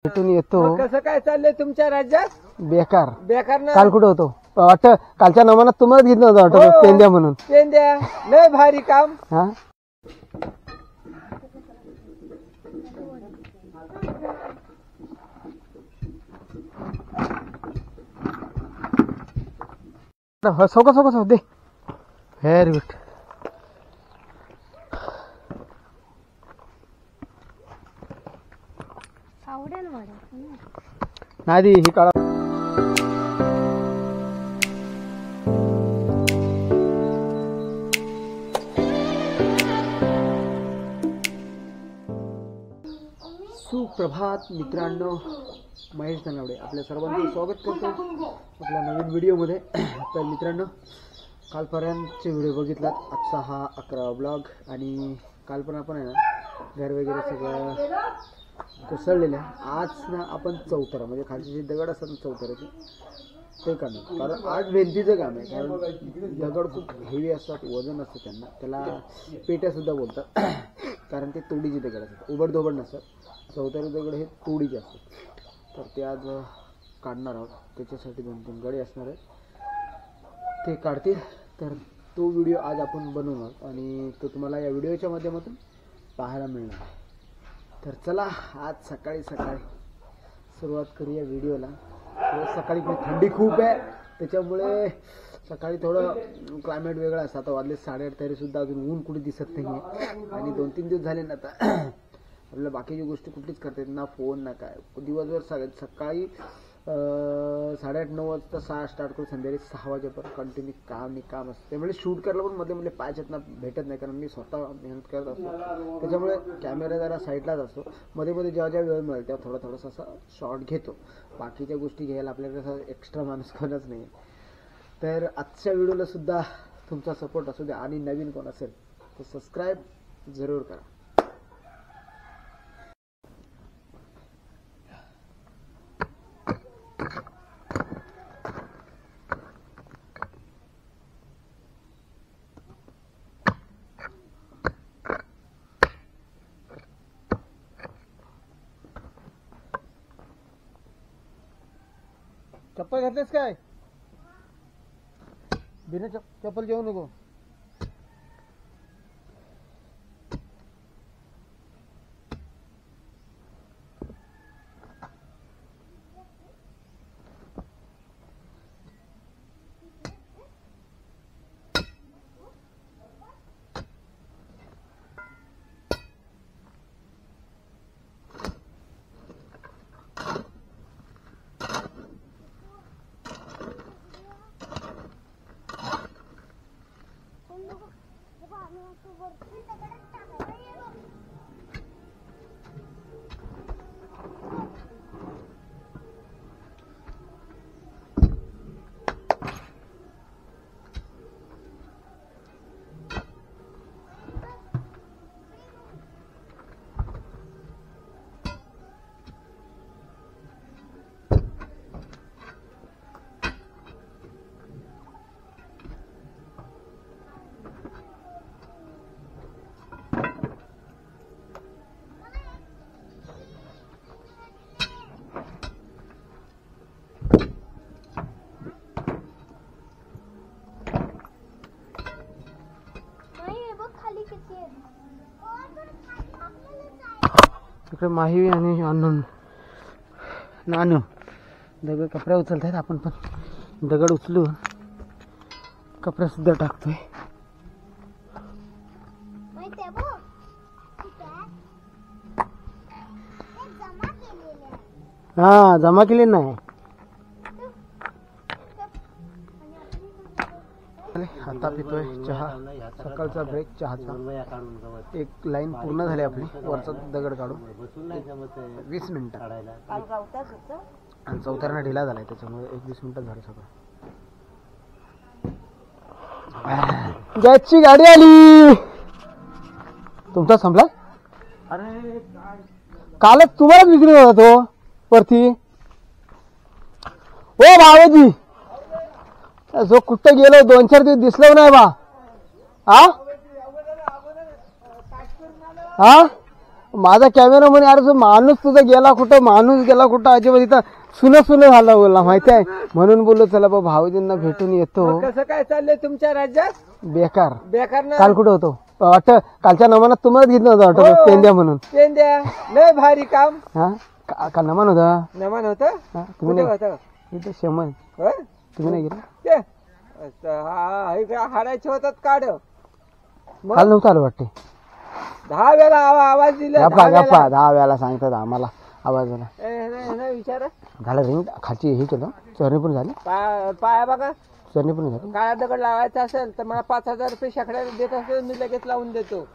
भेटून येतो। कसं काय चाललंय तुमच्या राज्यात? बेकार बेकार ना। काल कुठे होतो वाटतं? कालच्या नमानात तुम्हाला घेतलं होतं वाटतं पेंद्या म्हणून। पेंद्या लय भारी काम। हा सो दे व्हेरी गुड। नाही ही काळा सुप्रभात मित्रांनो, महेश धनावडे आपल्या सर्वांचं स्वागत करतो आपल्या नवीन व्हिडिओमध्ये। तर मित्रांनो, कालपर्यंतचे व्हिडिओ बघितलात, आजचा हा 11वा ब्लॉग। आणि काल पण आपण आहे ना घर वगैरे सगळं कोसळलेलं आहे। आज ना आपण चौथरा म्हणजे खालचे जे दगड असतात ना चौथऱ्याचे ते काम आहे, कारण आज भिंतीचं काम आहे। कारण दगड खूप हेवी असतात, वजन असतं त्यांना, त्याला पेट्यासुद्धा बोलतात कारण ते तोडीचे दगड असतात, उबडधोबड नसतात। चौथरे दगड हे तोडीचे असतात, तर ते आज काढणार आहोत। त्याच्यासाठी 2-3 गडे असणार आहेत, ते काढतील। तर तो व्हिडिओ आज आपण बनवणार आणि तो तुम्हाला या व्हिडिओच्या माध्यमातून पाहायला मिळणार आहे। तर चला आज सकाळी सुरुवात करूया व्हिडिओला। सकाळी थंडी खूप आहे, त्याच्यामुळे सकाळी थोडं क्लायमेट वेगळं असतं। आता वाजले 8:30 तरीसुद्धा अजून ऊन कुठे दिसत नाही आहे। आणि 2-3 दिवस झाले ना आता आपल्याला बाकीची गोष्टी कुठलीच करता येत ना, फोन ना काय। दिवसभर सकाळी 8:30-9 वाजता 6 स्टार्ट करून संध्याकाळी 6 वाजेपर्यंत कंटिन्यू काम असतं। त्यामुळे शूट करायला पण मध्ये पायच्यात ना भेटत नाही, कारण मी स्वतः मेहनत करत असतो। त्याच्यामुळे कॅमेरा जरा साईडलाच असतो, मध्ये जेव्हा वेळ मिळेल तेव्हा थोडासा असा शॉट घेतो। बाकीच्या गोष्टी घ्यायला आपल्याला कसं एक्स्ट्रा माणूस कोणच नाही। तर आजच्या व्हिडिओला सुद्धा तुमचा सपोर्ट असू द्या, आणि नवीन कोण असेल तर सबस्क्राईब जरूर करा। चप्पल घातलेस काय? बिना चप्पल जेवू नको। इकडे माही आणि नानू दगड कपडे उचलत आहेत, आपण पण दगड उचलून कपडे सुद्धा टाकतोय। हा जमा केले नाही। आता पितोय चहा, सकाळचा ब्रेक चहाचा। एक लाईन पूर्ण झाली आपली, वरचा दगड काढून 20 मिनिटं, आणि चौथऱ्यानं ढिला झालाय त्याच्यामुळे 20 मिनिटं झालं सगळं। गॅसची गाडी आली, तुमचा संपला? अरे कालच तुम्हालाच विक्री होता तो वरती। ओ भावजी, जो कुठे गेलो 2-4 दिवस दिसलो नाही बा। हा माझा कॅमेरा म्हणे अरे तो माणूस तुझा गेला कुठं, माणूस गेला कुठं, अजिबात इथं सुन झाला बोलला माहिती आहे. म्हणून बोललो चला बा भाऊजींना भेटून येतो. मग कसं काय चाललंय तुमच्या राज्यात? बेकार. बेकार ना. काल कुठं होतो वाटत, कालच्या नमानात तुम्हाला घेतलं होतं वाटत, हो. पेंद्या म्हणून. पेंद्या लय भारी काम. हा काल नमान होता. नमन होत. हा, तुम्ही कुठे नाही होतं? इथं शमन, होय? तुम्ही नाही गेला. ते इकडे हाडायचे होतात काढ. मग काल नव्हतं आलं वाटते. 10 वेळा आवाज दिला. गप्पा गप्पा 10 वेळा सांगतात आम्हाला आवाजाला. विचार झालं रिंग खालची हे केलं, चरणी पण झाली, पाया बघा. चरणी पण झाली. काळा दगड लावायचा असेल तर मला 5,000 रुपये शेकड्याला देत असेल, मी लगेच लावून देतो.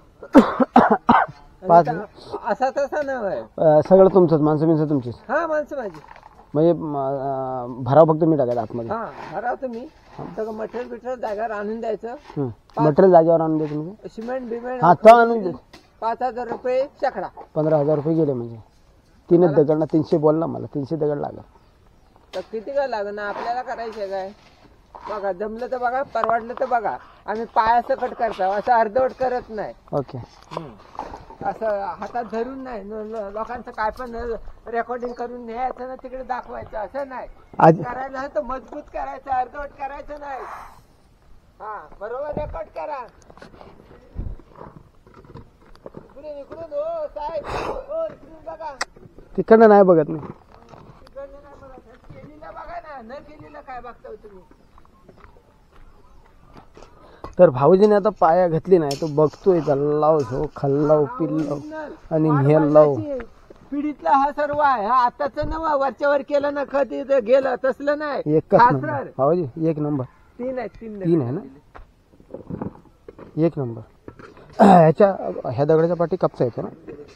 पाच असा तसा नव्हे. सगळं तुमचंच, माणसं बिनसं तुमचीच. हा माणसं माझी. म्हणजे भराव फक्त मी टाकायचं आतमध्ये. हा भराव तुम्ही सगळं मटेरियल बिटेरियल जागेवर आणून द्यायचं. मटेरियल जागेवर आणून द्यायचं म्हणजे. सिमेंट बिमेंट हा तर आणून दे. 5,000 रुपये शेकडा. 15,000 रुपये गेले म्हणजे. 3 दगडना 300 बोलला मला, 300 दगड लागला. तर किती काय लागेल ना आपल्याला करायचं काय. बघा जमलं तर बघा, परवडलं तर बघा. आम्ही पायासकट करतो, असं अर्धवट करत नाही. ओके. असं हातात धरून नाही. लोकांचं काय पण रेकॉर्डिंग करून न्यायचं ना तिकडे दाखवायचं असं नाही. आज करायला तर मजबूत करायचं, अर्धवट करायचं नाही. हा बरोबर रेकॉर्ड करा. इकडून इकडून हो साहेब, हो इकडून बघा. तिकडनं नाही बघत मी. तिकडनं नाही बघा, केलेलं बघा ना, न केलेलं काय बघता तुम्ही. तर भाऊजीने आता पाया घातली नाही, तो बघतोय चाललाव झो खाल्लाव पिल्लाव आणि नेलाव. पिढीतला हा सर्व आहे. हा आताच नवा वरच्यावर केलं ना खत इथं गेलं तसलं नाही. एकच हा नंबर सर. भाऊजी, एक नंबर. 3 आहेत. 3 आहे ना, एक नंबर. ह्याच्या ह्या दगडाच्या पाठी कपचा येतो ना.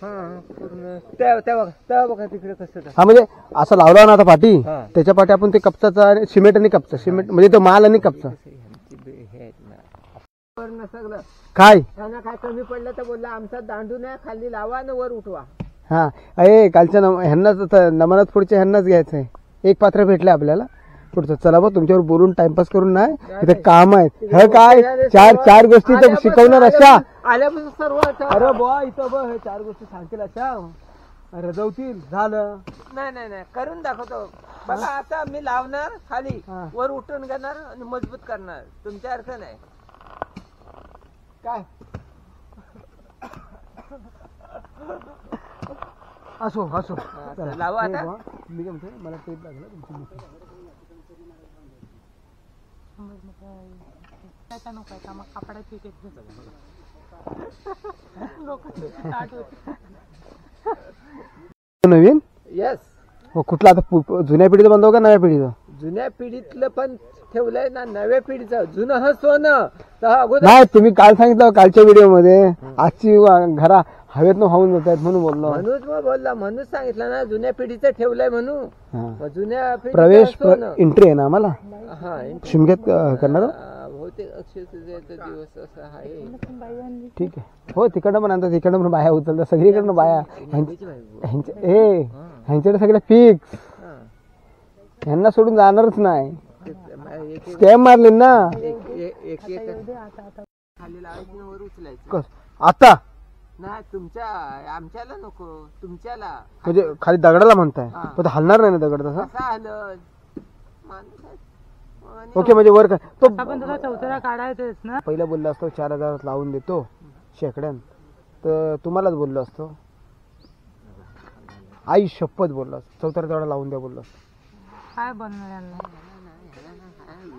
हा पूर्ण त्या बघा तिकडे कसं. हा म्हणजे असं लावला ना आता पाठी, हा. त्याच्या पाठी आपण ते कपचाचा आणि सिमेंट आणि कपचा, सिमेंट म्हणजे तो माल आणि कपचा सगळं काय. त्यांना काय कमी पडलं तर बोलला आमचा दांडू नाही, खाली लावा न वर उठवा. हा कालच्या ह्यांनाच नमनात पुढच्या ह्यांनाच घ्यायचंय. एक पात्र भेटलंय आपल्याला पुढचं. चला बा तुमच्यावर बोलून टाइमपास करून नाही, इथे काम आहेत. हे काय चार गोष्टी तर शिकवणार अशा आल्यापासून सर्व. अरे बुवा इथं बघ हे 4 गोष्टी सांगतील अशा, अरे जवतील झालं. नाही करून दाखवतो बघा. आता मी लावणार खाली, हा. वर उठून घेणार आणि मजबूत करणार. तुमच्या अर्थ नाही काय. असो असो चला, लावा आता. मी काय म्हणतोय, मला टेप लागला तुमची. नवीन येस. हो कुठला आता जुन्या पिढीचं बांधव का नव्या पिढीचं? जुन्या पिढीतलं पण ठेवलंय ना, नव्या पिढीचं. जुनं ह सोनं तर अगोदर. नाही तुम्ही काल सांगितलं कालच्या व्हिडिओ मध्ये, आजची घरा हवेतनं वाहून जात आहेत म्हणून बोललो. म्हणूच मग बोलला, म्हणूच सांगितलं ना जुन्या पिढीचं ठेवलंय म्हणून. हा. मग जुन्या प्रवेश सोनं. एंट्री आहे ना आम्हाला हा शिमग्यात करणार. बहुतेक अक्षय तृतीयेचा दिवस असा आहे. ठीक आहे. हो तिकडनं पण आणतात, तिकडनं पण बाया उचलतात, सगळीकडनं बाया. ह्यांच्याकडे सगळ्या फिक्स, हा. ह्यांना सोडून जाणारच नाही. एक स्कॅम मारले ना. खाली लावायची वर उचलायचं. आता नाही तुमच्या आमच्याला नको, तुमच्याला. म्हणजे खाली दगडाला म्हणताय, हा. पण तो हलणार नाही ना दगड तसा. असं आलं माणूस आहे. आणि ओके म्हणजे वर काय तो आपण तुला चौथरा काढायचंच ना. पहिला बोललो असतो 4,000 लावून देतो शेकड्यान, तर तुम्हालाच बोललो असतो. आई शपथ बोललो असतो, 4,000 तेवढा लावून द्या बोललो असतो. काय बनणार यांना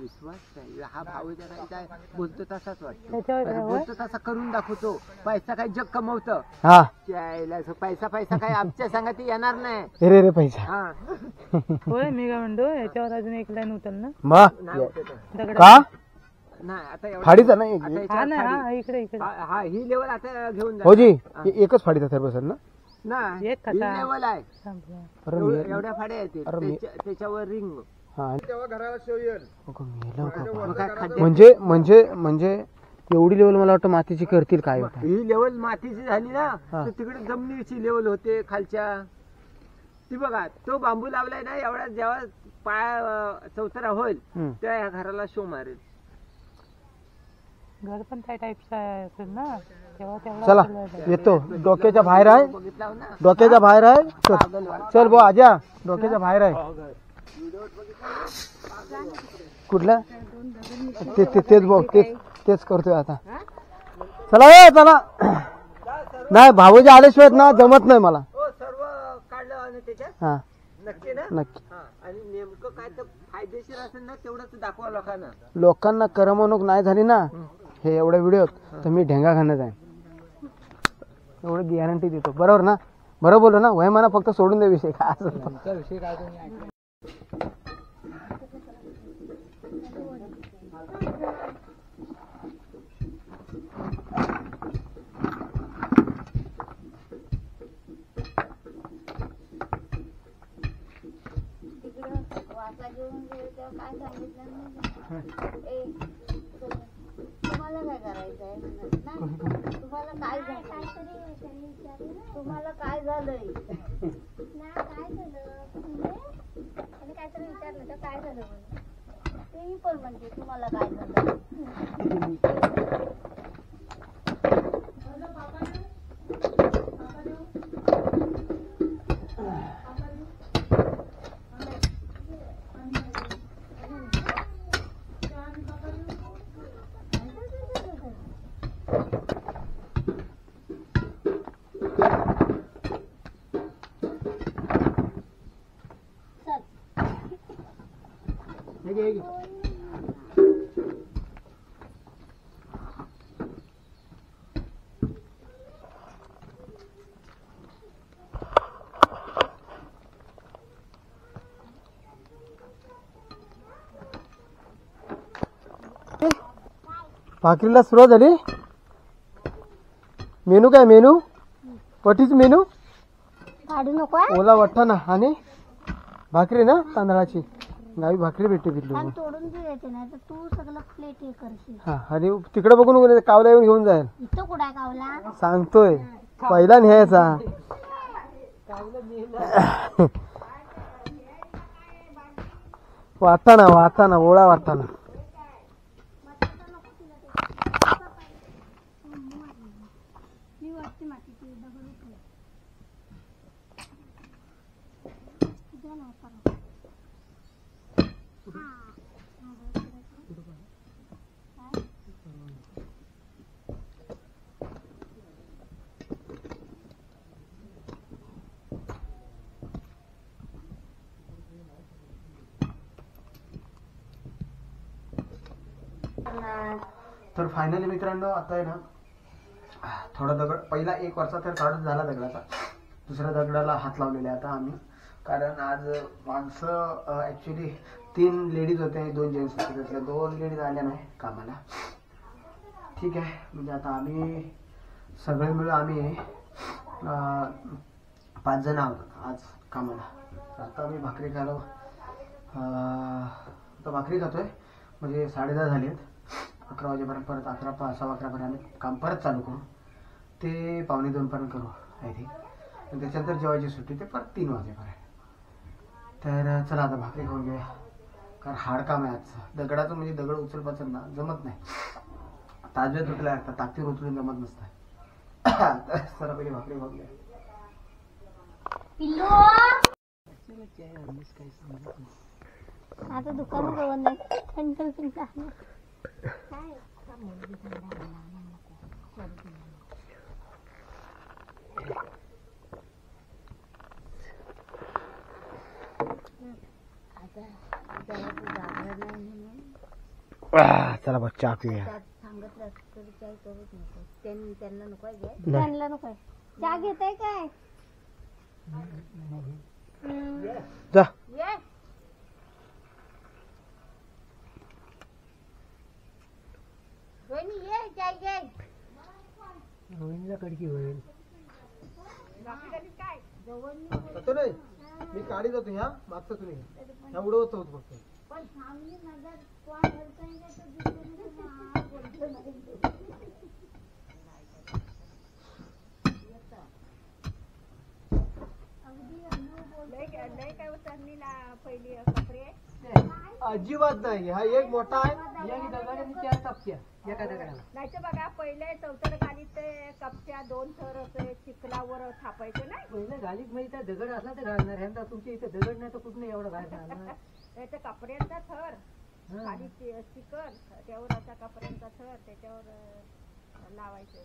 विश्वास नाही. हा भाऊ जरा बोलतो तसाच वाटतो, बोलतो तसा करून दाखवतो. पैसा काय जग कमवतं. हा पैसा काय आमच्या संगती येणार नाही. रे रे पैसा. हा होय मी काय म्हणतो याच्यावर अजून एक लाईन उचल ना. नाही उठत. का नाही आता एवढं- फाडीचा नाही आता हा याच्यावर ना, खाली. हा इकडे इकडे हा ही लेवल आता घेऊन जा. हो जी एकच फाडीचा थर बसेल ना. नाही एक ही कथा. लेवल आहे. संपलं. अरे मी एवढ्या फाड्या येतील अरे मी- त्याच्यावर रिंग. हा तेव्हा घराला शेव येईल. मेलं का बा? मग काय खड्डे- म्हणजे एवढी लेवल मला वाटतं मातीची करतील काय होतं. ही लेवल मातीची झाली ना, हा. तर तिकडे जमिनीची लेवल होते खालच्या. ती बघा तो बांबू लावलाय ना, एवढा जेव्हा पाया चौतरा होईल हम्म. तेव्हा या घराला शो मारेल. घर पण त्या टाईपचं असेल ना तेव्हा तेवढा चला आपल्याला आहे. येतो, डोक्याच्या बाहेर आहे, बघितलं ना डोक्याच्या बाहेर आहे. चल भाऊ आजा, डोक्याच्या बाहेर आहे. कुठलं तेच भाऊ, तेच करतोय आता. चला चला, नाही भाऊजी आल्याशिवाय ना जमत नाही मला. सर्व काढलं आणि त्याच्यात हा नक्की ना नक्की. आणि नेमकं काय तर फायदेशीर असेल ना तेवढंच दाखवा लोकांना. लोकांना करमणूक नाही झाली ना हे एवढ्या व्हिडिओत तर मी ढेंगा खाण्यात आहे, एवढं गॅरंटी देतो. बरोबर ना? बरोबर बोललो ना? वय म्हणा फक्त सोडून दे विषय काय असेल तो. तुम्हाला काय करायचंय म्हणत ना? तुम्हाला काय झालं? तुम्हाला काय झालंय? काय झालं? आणि काहीतरी विचारलं तर काय झालं म्हणून ते पण म्हणते तुम्हाला काय झालं? भाकरीला सुरुवात झाली. मेनू काय? मेनू पटीच मेनू. काढू नको ओला वाटाणा आणि भाकरी ना तांदळाची. गावी भाकरी भेटते तिथली. आणि तोडून द्यायचे नाही तर तू सगळं प्लेट हे करशील. हा आणि तिकडे बघून कावला येऊन घेऊन जाईल. इथं कुठं आहे कावला? सांगतोय पहिला न्यायचा. वाटाणा वाटाणा ओळा वाटाणा. मी वरती मातीची दगड उचलले. द्या ना परत. तर फायनली मित्रांनो आता आहे ना थोडा दगड, पहिला एक वर्षा तर काढून झाला दगडाचा, दुसऱ्या दगडाला हात लावलेले आता आम्ही. कारण आज माणसं ॲक्च्युली 3 लेडीज होते, 2 जेंट्स होते. त्यातल्या 2 लेडीज आल्या नाही कामाला. ठीक आहे, म्हणजे आता आम्ही सगळे मिळून आम्ही 5 जण आहोत आज कामाला. आता आम्ही भाकरी खालो, आता भाकरी खातोय. म्हणजे 10:30 झाले आहेत. 11 वाजेपर्यंत परत 11 सव्वा 11पर्यंत आम्ही काम परत चालू करू. ते 1:45 पर्यंत करू आय थिंक. आणि त्याच्यानंतर जेवायची सुट्टी ते परत 3 वाजेपर्यंत. तर चला आता भाकरी खाऊन घेऊया. कारण हार्ड काम आहे आजचं. दगडाचं म्हणजे दगड उचलपाचं ना जमत नाही. ताज्यात उचलाय आता ताकदीवर उचलून जमत नसतं. तर चला पहिले भाकरी खाऊन घ्या. पिल्लू आता दुकान बंद आहे. थंड चला बघ चहा पिऊया. सांगत चाय करूच नको. त्यांना नको आहे. त्यांना नको आहे. चहा घेताय काय? जा ये रोहिणी ये चाय घे. रोहिणीला कडकी होईल. काय जातो नाही मी काढी जातो ह्या मागचा तुम्ही ह्या उडवत होत फक्त. पण सामने नजर कोण बोलतोय का तो दुसऱ्याने बोलतो नाही. अजिबात नाही. हा एक मोठा आहे. एका दगडाला. नाहीतर बघा पहिले चौथर गाडीत ते कपच्या 2 थर असे चिखलावर थापायचे नाही. पहिलं गालीत म्हणजे त्या दगड असला तर घालणार. ह्यांचा तुमच्या इथे दगड नाही तर कुठं एवढा बाहेर घालणार. त्याच्या कपड्यांचा थर खाली चिकन त्यावर असा कपड्यांचा थर त्याच्यावर लावायचे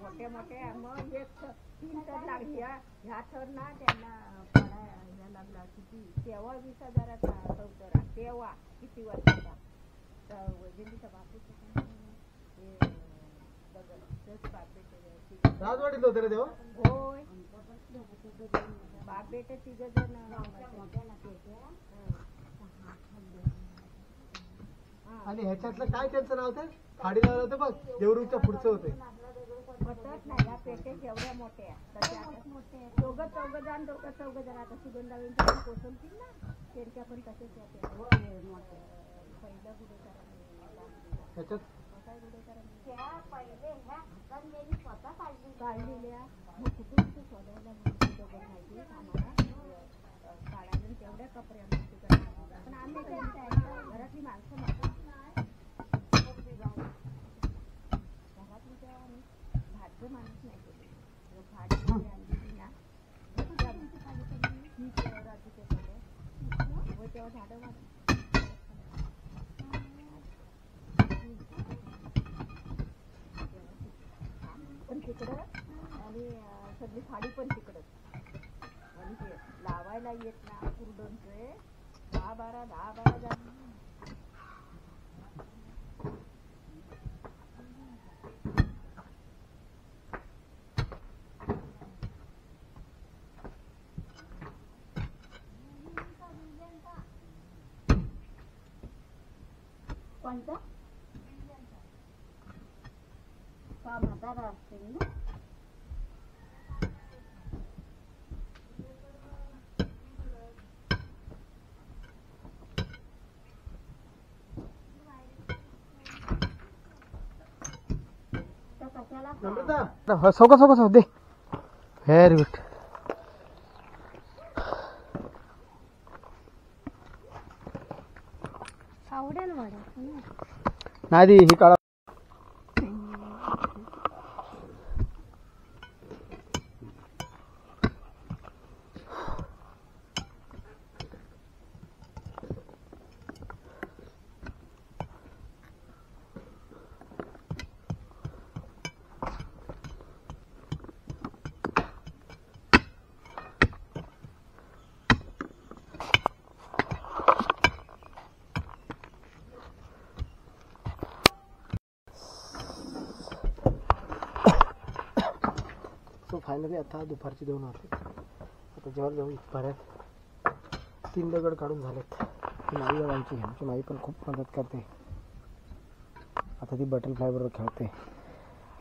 मोठ्या मोठ्या. मग एक 3 थर लागली. ह्या थर ना त्यांना पडायला लागला किती तेव्हा 20,000चा चौतरा. तेव्हा किती वर्षाचा वैजंतीचा बापूचा दगड तेच बापेटे राजवाडीत होतं रे तेव्हा. होय बापेटे 3 जण. आणि ह्याच्यातलं काय त्यांचं नाव ते फाडी लावलं होतं बघ देवरूच्या पुढचं होते. पटत नाही या पेटे जेवढ्या मोठ्या चौघ जण आता सुगंधावींच्या कोसळतील ना त्यांच्या पण तसेच होते. पहिलं ह्याच्यात काढलेल्या मग कुठे कुठे शोधायला माहिती आम्हाला काढायला तेवढ्या कपड्या. पण आम्ही घरातली माणसं भाडचं माणूस नाही केली भाडी आणली ना तेव्हा झाडं पण तिकडं आणि सगळी फाडी पण तिकडंच. आणि ते लावायला येत ना कुरडोनचे 10-12 जण. कोणता का म्हातारा असतील ना. सौ दे. Very good. आवडेल नाही ही काळा फायनली आता दुपारची 2 वाजले. आता जवळजवळ बऱ्याच 3 दगड काढून झालेत. माई आमची माई पण खूप मदत करते. आता ती बटरफ्लाय बरोबर खेळते.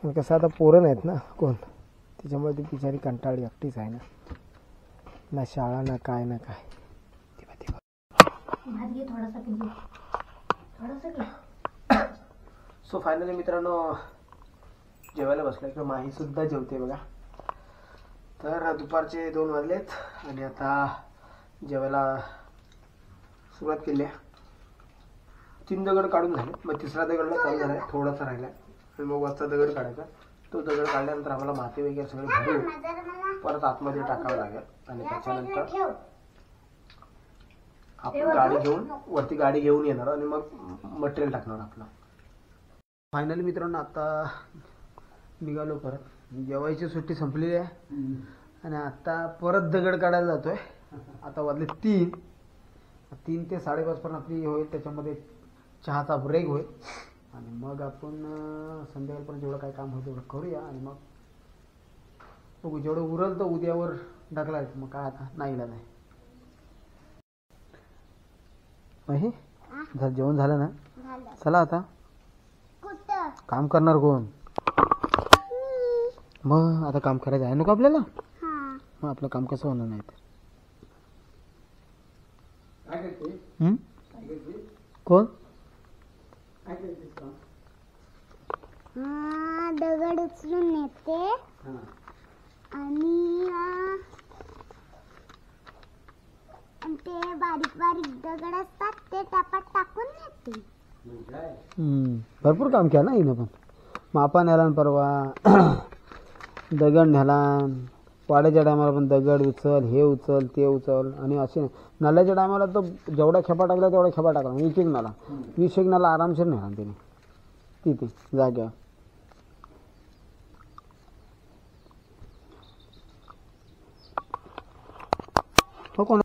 पण कसं आता पोरं नाहीत ना कोण त्याच्यामुळे ती बिचारी कंटाळी एकटीच आहे ना शाळा ना काय ना काय. सो फायनली मित्रांनो जेवायला बसलो. किंवा माही सुद्धा जेवते बघा. तर दुपारचे 2 वाजलेत आणि आता जेवायला सुरुवात केली आहे. 3 दगड काढून झाले. मग 3रा दगडला चालू झाला आहे. थोडासा राहिला आणि मग वरचा दगड काढायचा. तो दगड काढल्यानंतर आम्हाला माती वगैरे सगळे भरून परत आतमध्ये टाकावं लागेल. आणि त्याच्यानंतर आपण गाडी घेऊन वरती गाडी घेऊन येणार आणि मग मटेरियल टाकणार आपलं. फायनली मित्रांनो आता निघालो परत. जेवायची सुट्टी संपलेली आहे आणि आता परत दगड काढायला जातोय. आता वाजले 3 ते 5:30 पर्यंत आपली होईल. त्याच्यामध्ये चहाचा ब्रेक होईल आणि मग आपण संध्याकाळपर्यंत जेवढं काय काम होईल तेवढं करूया आणि मग बघू जेवढं उरल तर उद्यावर ढकलायचं. मग काय आता नाही इलाज आहे. जेवण झालं ना. चला आता काम करणार कोण. मग आता काम करायचं आहे नको आपल्याला. मग आपलं काम कसं होणार नाही तर कोण दगड उचलून नेते आणि ते बारीक बारीक दगड असतात ते टपात टाकून येते. भरपूर काम केलं ना हिनं पण. मापा नेला न परवा दगड नेला. वाड्याच्या टायमाला पण दगड उचल, हे उचल, ते उचल. आणि असे नाल्याच्या टायमाला तर जेवढा खेपा टाकला तेवढा खेपा टाकला. एक एक नाला 20 एक नाला आरामशीर नेला त्याने तिथे जाग्यावर. हो कोण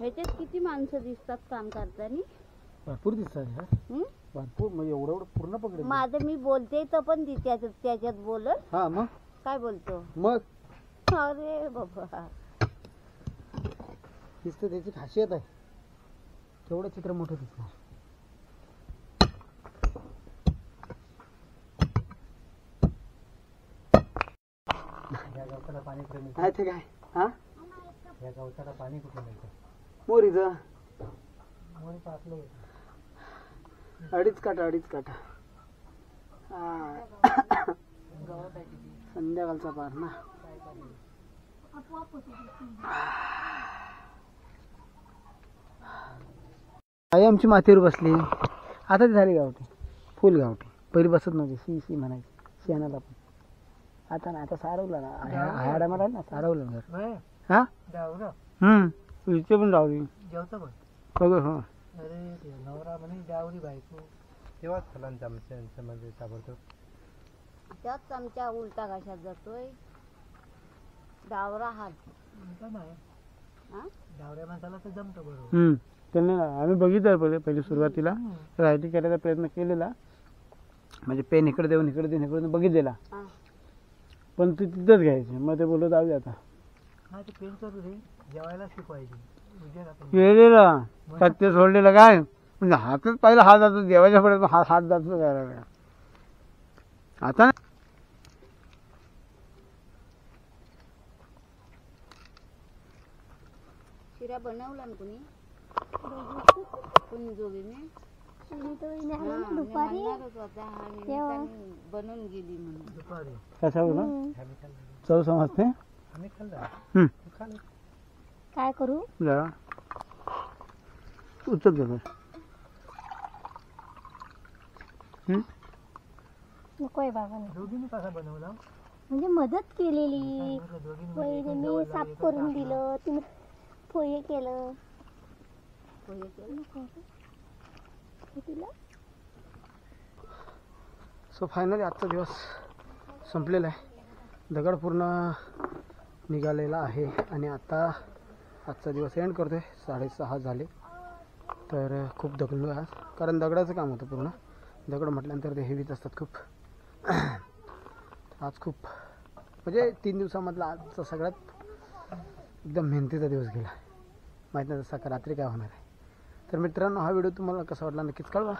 ह्याच्यात किती माणसं दिसतात काम करताना? भरपूर दिसतात. हं? भरपूर म्हणजे एवढं एवढं पूर्ण पकडे. माझं मी बोलते तर पण त्याच्यात बोलत हा मग काय बोलतो? मग अरे बाबा दिसतं त्याची खासियत आहे. तेवढं चित्र मोठं दिसणार. काय ते काय हा या गवताला पाणी कुठे मिळतं? मोरीचं मोरीचं आपलं अडीच काटा हा. संध्याकाळचा पार ना. आई आमची मातीवर बसली. आता ती झाली गावठी, फुल गावठी. पहिली बसत नव्हती, सी सी म्हणायची शेणाला पण. आता ना आता सारवलं ना. हाडा मला ना सारवलं घर. हा इथे पण रावली जेवतं पण. सगळं. हो अरे ते नवरा म्हणे डावरी बायको तेव्हाच फलांचा मध्ये ताबडतोब. त्याच आमच्या उलटा घाशात जातोय डावरा हात. हा? डावऱ्या माणसाला तर जमतं बरोबर. त्यांनी आम्ही बघितलं पहिले सुरुवातीला रायटिंग करायचा प्रयत्न केलेला. म्हणजे पेन इकडे देऊन इकडे देऊन इकडे बघितलेला. हा. पण ते तिथंच घ्यायचे. मग ते बोलत जाऊ दे आता. नाही ते पेन करू रे जेवायला शिकवायची. गेलेला सत्य सोडलेलं काय म्हणजे हातच पहिला हात जातो देवाच्या पुढे हात जातो करायला. आता शिरा बनवला ना कुणी? कुणी दोघीने? दुपारी बनवून गेली म्हणून. दुपारी कशा बोला चव समजते. आम्ही खाल्लं. काय करू? जरा उचल जरा. नकोय बाबा. दोघींनी कसा बनवला? म्हणजे मदत केलेली. वहिनीने साफ करून दिलं, तिने पोहे केलं. सो फायनली आजचा दिवस संपलेला आहे. दगड पूर्ण निघालेला आहे आणि आता आजचा दिवस एंड करतोय. 6:30 झाले. तर खूप दगडलो आज, कारण दगडाचं काम होतं पूर्ण. दगड म्हटल्यानंतर ते हेवीच असतात खूप. आज खूप म्हणजे 3 दिवसामधला आजचा सगळ्यात एकदम मेहनतीचा दिवस गेला. माहीत नाही तसा रात्री काय होणार आहे. तर मित्रांनो, हा व्हिडिओ तुम्हाला कसा वाटला नक्कीच कळवा.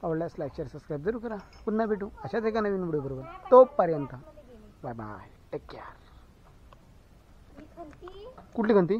आवडल्यास लाईक शेअर सबस्क्राईब जरूर करा. पुन्हा भेटू अशाच एका नवीन व्हिडिओ बरोबर. तोपर्यंत बाय बाय, टेक केअर. कुठली गंती?